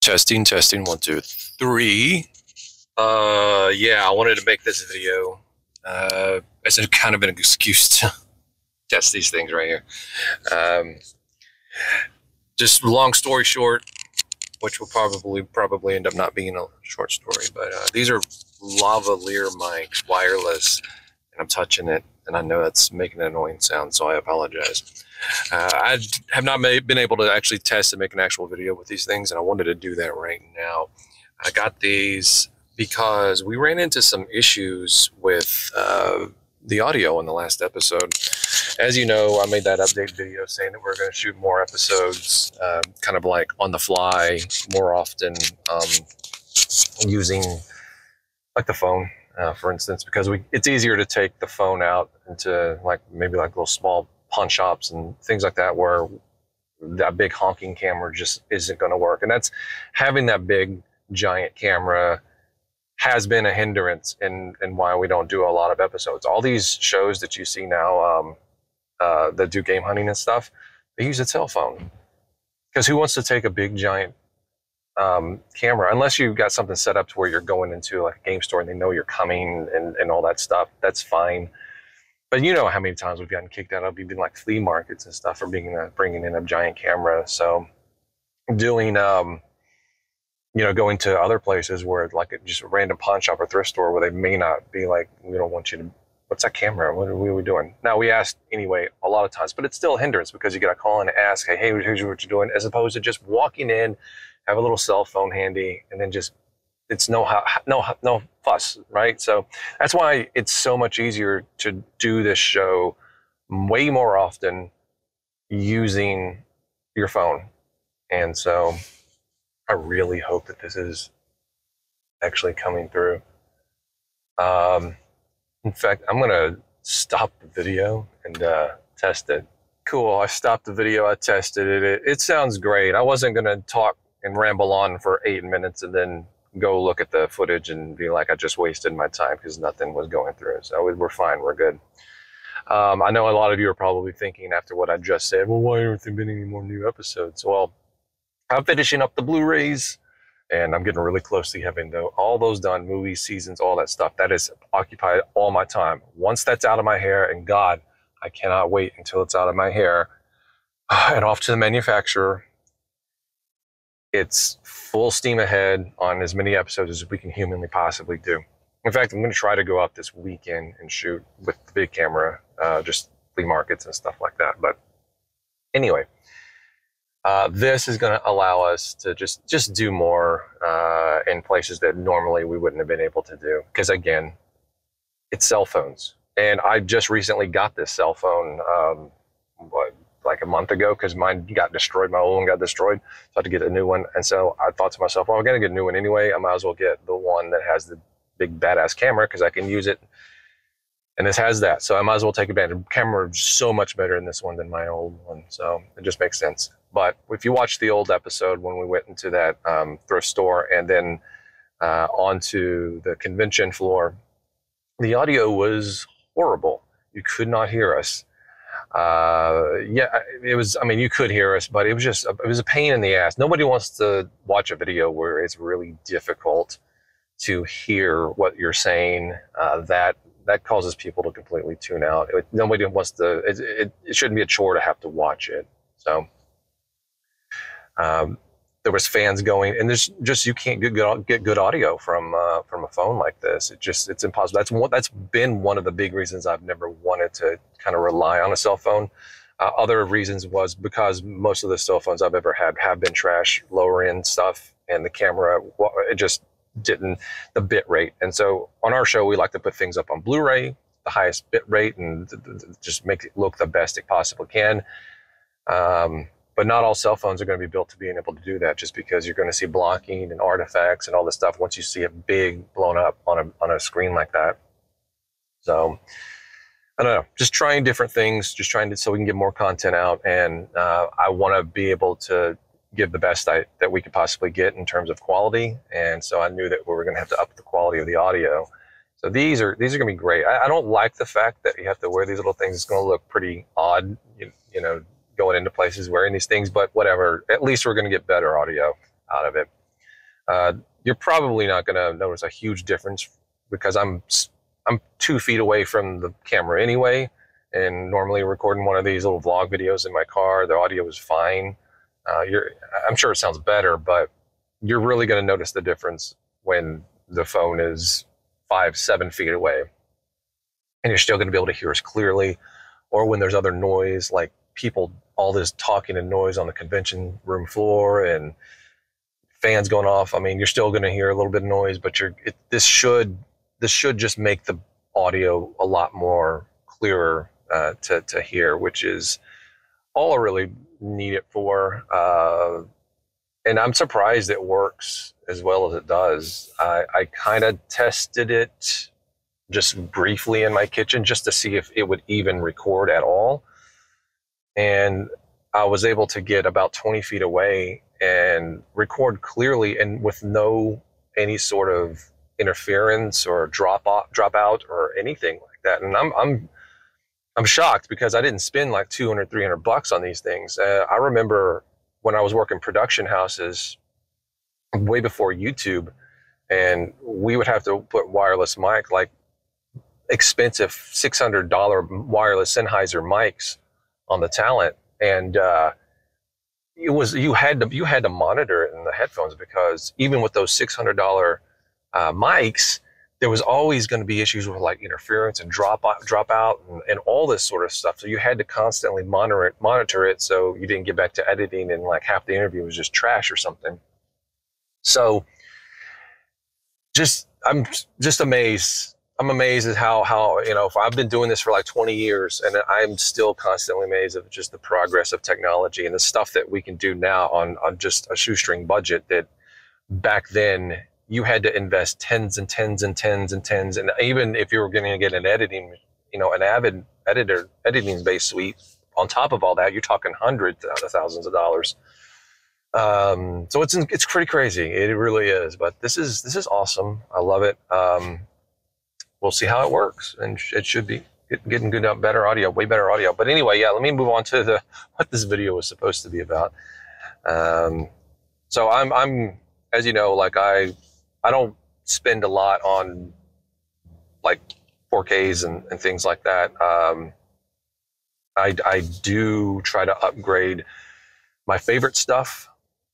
Testing, testing, 1, 2, 3. Yeah, I wanted to make this video as a kind of an excuse to test these things right here. Just long story short, which will probably end up not being a short story, but these are lavalier mics, wireless, and I'm touching it, and I know that's making an annoying sound, so I apologize. I have not been able to actually test and make an actual video with these things, and I wanted to do that right now. I got these because we ran into some issues with the audio in the last episode. As you know, I made that update video saying that we're going to shoot more episodes, kind of like on the fly more often, using like the phone, for instance, because it's easier to take the phone out into maybe little small pawn shops and things like that where that big honking camera just isn't going to work. And that's having that big giant camera has been a hindrance in why we don't do a lot of episodes. All these shows that you see now that do game hunting and stuff, they use a cell phone. Because who wants to take a big giant camera, unless you've got something set up to where you're going into like a game store and they know you're coming and all that stuff, that's fine. But you know how many times we've gotten kicked out of even like flea markets and stuff for bringing in a giant camera. So doing, going to other places where just a random pawn shop or thrift store where they may not be like, we don't want you to, what's that camera? What are we doing? Now we ask anyway a lot of times, but it's still a hindrance because you got to call in and ask, hey, here's what you're doing, as opposed to just walking in, have a little cell phone handy, and then just, it's no fuss, right? So that's why it's so much easier to do this show way more often using your phone. And so I really hope that this is actually coming through. In fact, I'm gonna stop the video and test it. Cool, I stopped the video, I tested it. It sounds great. I wasn't gonna talk and ramble on for 8 minutes and then go look at the footage and be like, I just wasted my time because nothing was going through. So we're fine, we're good. I know a lot of you are probably thinking after what I just said, well, why aren't there been any more new episodes? Well, I'm finishing up the Blu-rays and I'm getting really close to having all those done, movies, seasons, all that stuff. That has occupied all my time. Once that's out of my hair, and God, I cannot wait until it's out of my hair and off to the manufacturer. It's full steam ahead on as many episodes as we can humanly possibly do. In fact, I'm going to try to go out this weekend and shoot with the big camera, just flea markets and stuff like that. But anyway, this is going to allow us to just do more in places that normally we wouldn't have been able to do. Because again, it's cell phones. And I just recently got this cell phone, like a month ago, because mine got destroyed. My old one got destroyed, so I had to get a new one. And so I thought to myself, well, I'm going to get a new one anyway. I might as well get the one that has the big badass camera because I can use it. And this has that, so I might as well take advantage. The camera is so much better in this one than my old one, so it just makes sense. But if you watch the old episode when we went into that thrift store and then onto the convention floor, the audio was horrible. You could not hear us. Yeah, it was, I mean, you could hear us, but it was a pain in the ass. Nobody wants to watch a video where it's really difficult to hear what you're saying. That causes people to completely tune out. Nobody wants to, it shouldn't be a chore to have to watch it. So, there was fans going, and you can't get good audio from a phone like this. It's impossible. That's been one of the big reasons I've never wanted to kind of rely on a cell phone. Other reasons was because most of the cell phones I've ever had have been trash, lower end stuff, and the camera, it just didn't, the bit rate. And so on our show, we like to put things up on Blu-ray, the highest bit rate, and just make it look the best it possibly can. But not all cell phones are going to be built to being able to do that, just because you're going to see blocking and artifacts and all this stuff once you see it big blown up on a screen like that. So I don't know, just trying different things, so we can get more content out. And I want to be able to give the best that we could possibly get in terms of quality. And so I knew that we were going to have to up the quality of the audio. So these are going to be great. I don't like the fact that you have to wear these little things. It's going to look pretty odd, you know, going into places wearing these things, but whatever. At least we're going to get better audio out of it. you're probably not going to notice a huge difference because I'm 2 feet away from the camera anyway, and normally recording one of these little vlog videos in my car, the audio is fine. I'm sure it sounds better, but you're really going to notice the difference when the phone is 5, 7 feet away, and you're still going to be able to hear us clearly. Or when there's other noise, like people, all this talking and noise on the convention room floor and fans going off. I mean, you're still going to hear a little bit of noise, but this should just make the audio a lot more clearer to hear, which is all I really need it for. And I'm surprised it works as well as it does. I kind of tested it just briefly in my kitchen just to see if it would even record at all. And I was able to get about 20 feet away and record clearly and with any sort of interference or drop out or anything like that. And I'm shocked because I didn't spend like $200-300 on these things. I remember when I was working production houses way before YouTube, and we would have to put wireless mic, like expensive $600 wireless Sennheiser mics on the talent, and you had to monitor it in the headphones because even with those $600 mics, there was always going to be issues with like interference and drop out and all this sort of stuff. So you had to constantly monitor it so you didn't get back to editing and like half the interview was just trash or something. So I'm just amazed. I'm amazed at how if I've been doing this for like 20 years and I'm still constantly amazed at just the progress of technology and the stuff that we can do now on just a shoestring budget that back then you had to invest tens and tens and tens and tens. And even if you were going to get an editing, an avid editing-based suite on top of all that, you're talking hundreds of thousands of dollars. So it's pretty crazy. It really is. But this is awesome. I love it. We'll see how it works, and it should be getting better audio, way better audio. But anyway, yeah, let me move on to what this video was supposed to be about. So I'm, as you know, like I don't spend a lot on like 4Ks and things like that. I do try to upgrade my favorite stuff.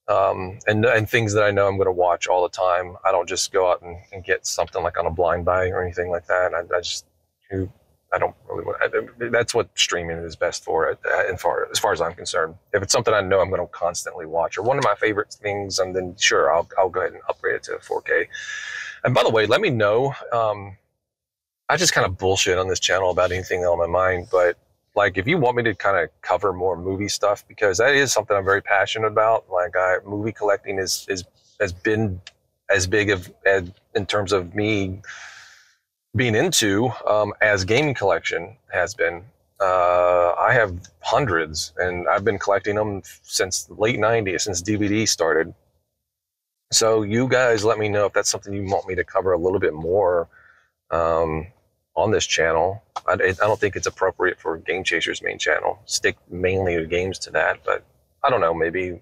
And things that I know I'm going to watch all the time. I don't just go out and get something like on a blind buy or anything like that. I don't really want. That's what streaming is best for, as far as I'm concerned. If it's something I know I'm going to constantly watch, or one of my favorite things, and then sure, I'll go ahead and upgrade it to 4K. And by the way, let me know. I just kind of bullshit on this channel about anything on my mind, but like, if you want me to kind of cover more movie stuff, because that is something I'm very passionate about. Like, movie collecting has been as big in terms of me being into as gaming collection has been. I have hundreds, and I've been collecting them since the late '90s, since DVD started. So you guys let me know if that's something you want me to cover a little bit more on this channel. I don't think it's appropriate for Game Chaser's main channel. Stick mainly to games to that, but I don't know, maybe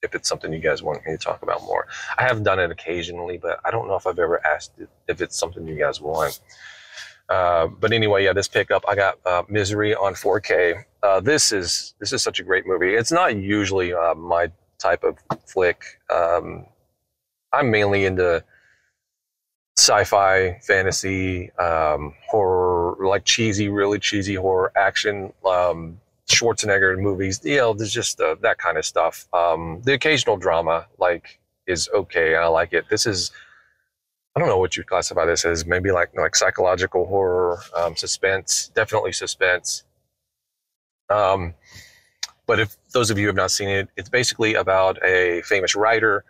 if it's something you guys want me to talk about more. I have done it occasionally, but I don't know if I've ever asked if it's something you guys want. But anyway, yeah, this pickup, I got Misery on 4K. This is such a great movie. It's not usually my type of flick. I'm mainly into sci-fi, fantasy, horror, like really cheesy horror, action, Schwarzenegger movies. There's just that kind of stuff. The occasional drama, like, is okay. I like it. This is, I don't know what you classify this as. Maybe like psychological horror, suspense. Definitely suspense. But if those of you have not seen it, it's basically about a famous writer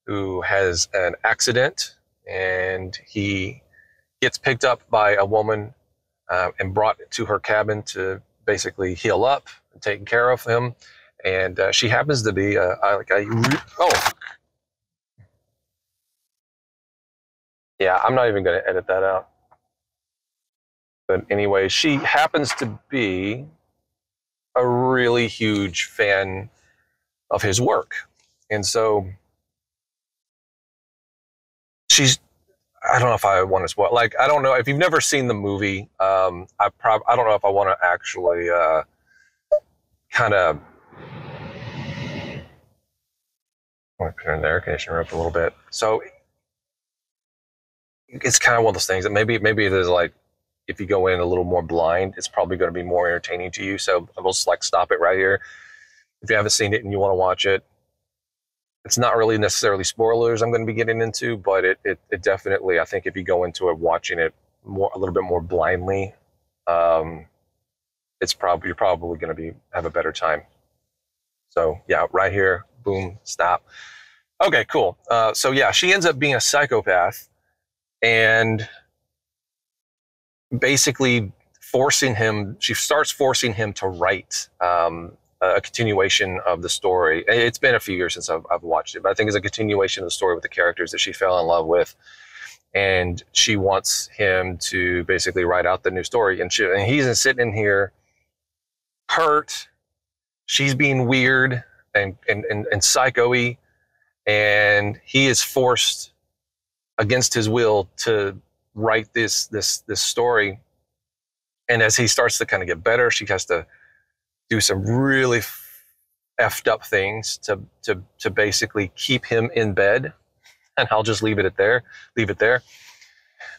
who has an accident, and he gets picked up by a woman and brought to her cabin to basically heal up and take care of him. And she happens to be yeah, I'm not even going to edit that out. But anyway, she happens to be a really huge fan of his work. And so she's, I don't know if I want to spoil. Like, I don't know if you've never seen the movie. I don't know if I want to actually kind of. I want to put it in the air conditioner up a little bit. So it's kind of one of those things that maybe there's like, if you go in a little more blind, it's probably going to be more entertaining to you. So I'll just like stop it right here. If you haven't seen it and you want to watch it, it's not really necessarily spoilers I'm going to be getting into, but it definitely, I think if you go into it watching it a little bit more blindly, you're probably going to have a better time. So yeah, right here, boom, stop. Okay, cool. So yeah, she ends up being a psychopath and basically she starts forcing him to write a continuation of the story. It's been a few years since I've watched it, but I think it's a continuation of the story with the characters that she fell in love with. And she wants him to basically write out the new story. And he's sitting in here hurt. She's being weird and psycho-y. And he is forced against his will to write this story. And as he starts to kind of get better, she has to do some really effed up things to basically keep him in bed. And I'll just leave it there.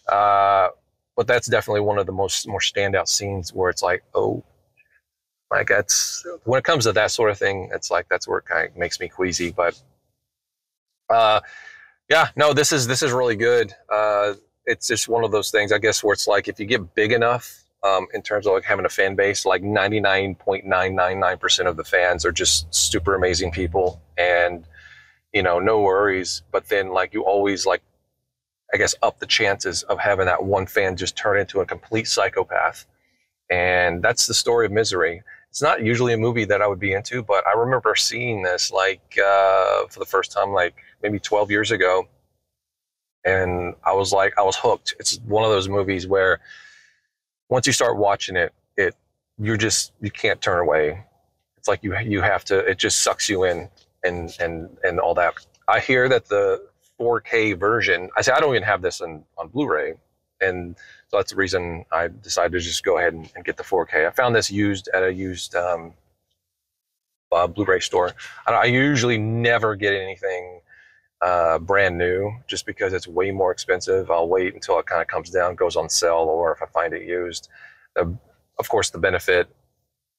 But that's definitely one of the more standout scenes where it's like, oh, like that's when it comes to that sort of thing, it's like that's where it kind of makes me queasy. But yeah, no, this is really good. It's just one of those things, I guess, where it's like if you get big enough, in terms of like having a fan base, like 99.999% of the fans are just super amazing people, and no worries. But then like you always like, I guess, up the chances of having that one fan just turn into a complete psychopath. And that's the story of Misery. It's not usually a movie that I would be into, but I remember seeing this like for the first time, like maybe 12 years ago. And I was hooked. It's one of those movies where once you start watching it, you can't turn away. It's like you have to, it just sucks you in and all that. I hear that the 4K version, I don't even have this on Blu-ray. And so that's the reason I decided to just go ahead and get the 4K. I found this used at a used Blu-ray store. I usually never get anything brand new just because it's way more expensive. I'll wait until it kind of comes down, goes on sale, or if I find it used. Of course, the benefit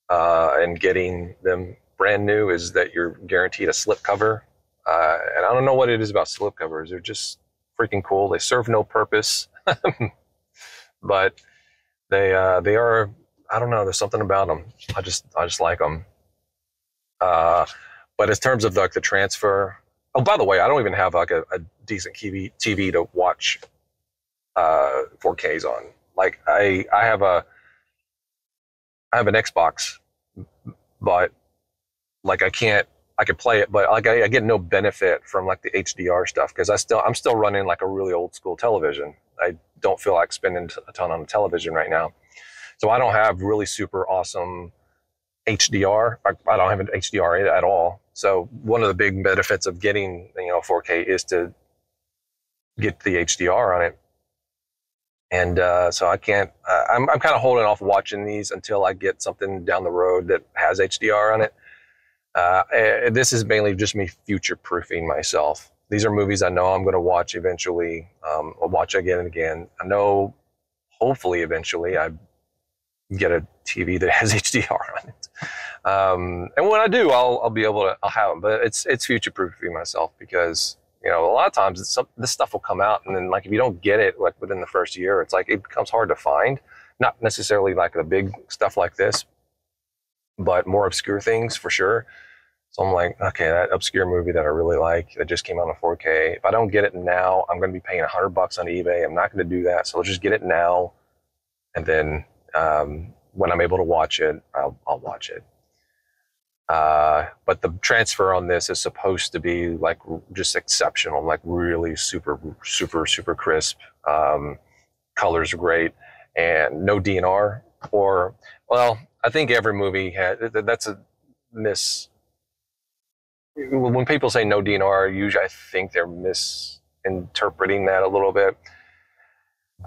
in getting them brand new is that you're guaranteed a slipcover. And I don't know what it is about slipcovers. They're just freaking cool. They serve no purpose, but they are. I don't know. There's something about them. I just like them. But in terms of like the transfer. Oh, by the way, I don't even have like a decent TV to watch 4Ks on. Like I have an Xbox, but like I could play it, but like I get no benefit from like the HDR stuff because I'm still running like a really old school television. I don't feel like spending a ton on the television right now, so I don't have really super awesome HDR. I don't have an HDR at all. So one of the big benefits of getting 4K is to get the HDR on it. And so I can't. I'm kind of holding off watching these until I get something down the road that has HDR on it. This is mainly just me future-proofing myself. These are movies I know I'm going to watch eventually. I'll watch again and again. I know, hopefully, eventually, I get a TV that has HDR on it. And when I do, I'll be able to, I'll have them, but it's future-proofing myself because, a lot of times this stuff will come out and then like, if you don't get it like within the first year, it's like, it becomes hard to find, not necessarily like the big stuff like this, but more obscure things for sure. So I'm like, okay, that obscure movie that I really like that just came out on 4K. If I don't get it now, I'm going to be paying $100 on eBay. I'm not going to do that. So I'll just get it now. And then, when I'm able to watch it, I'll watch it. But the transfer on this is supposed to be like just exceptional, like really super, super, super crisp. Colors are great and no DNR I think every movie has, that's a miss. When people say no DNR, usually I think they're interpreting that a little bit.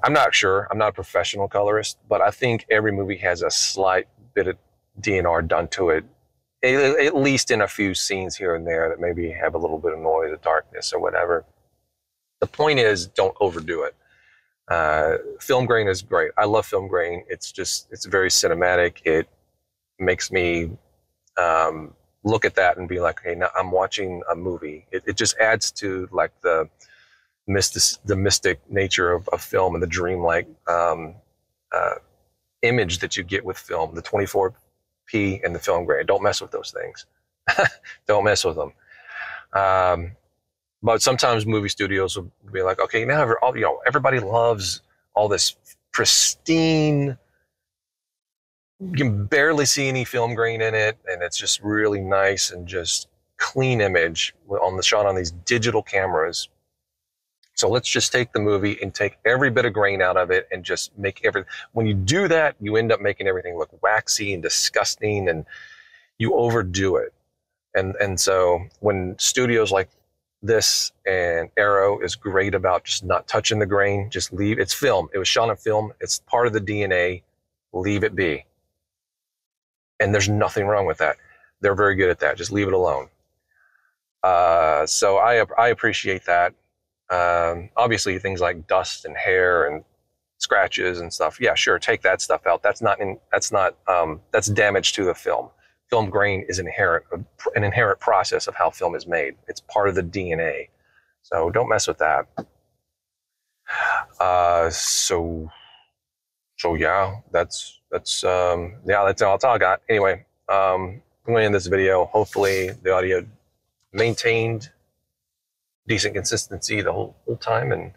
I'm not sure. I'm not a professional colorist, but I think every movie has a slight bit of DNR done to it, at least in a few scenes here and there that maybe have a little bit of noise or darkness or whatever. The point is, don't overdo it. Film grain is great. I love film grain. It's very cinematic. It makes me look at that and be like, hey, now I'm watching a movie. It just adds to like the mystic nature of film and the dreamlike image that you get with film, the 24p and the film grain. Don't mess with those things. Don't mess with them. But sometimes movie studios will be like, okay, now everybody loves all this pristine, you can barely see any film grain in it, and it's just really nice and just clean image shot on these digital cameras. So let's just take the movie and take every bit of grain out of it and just make everything. When you do that, you end up making everything look waxy and disgusting, and you overdo it. And so when studios like this and Arrow is great about just not touching the grain, just leave. It's film. It was shot on film. It's part of the DNA. Leave it be. And there's nothing wrong with that. They're very good at that. Just leave it alone. So I appreciate that. Obviously things like dust and hair and scratches and stuff. Yeah, sure. Take that stuff out. That's damage to the film. Film grain is an inherent process of how film is made. It's part of the DNA. So don't mess with that. So yeah, that's all I got. Anyway, I'm going to end this video. Hopefully the audio maintained decent consistency the whole time. And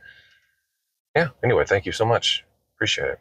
yeah, anyway, thank you so much. Appreciate it.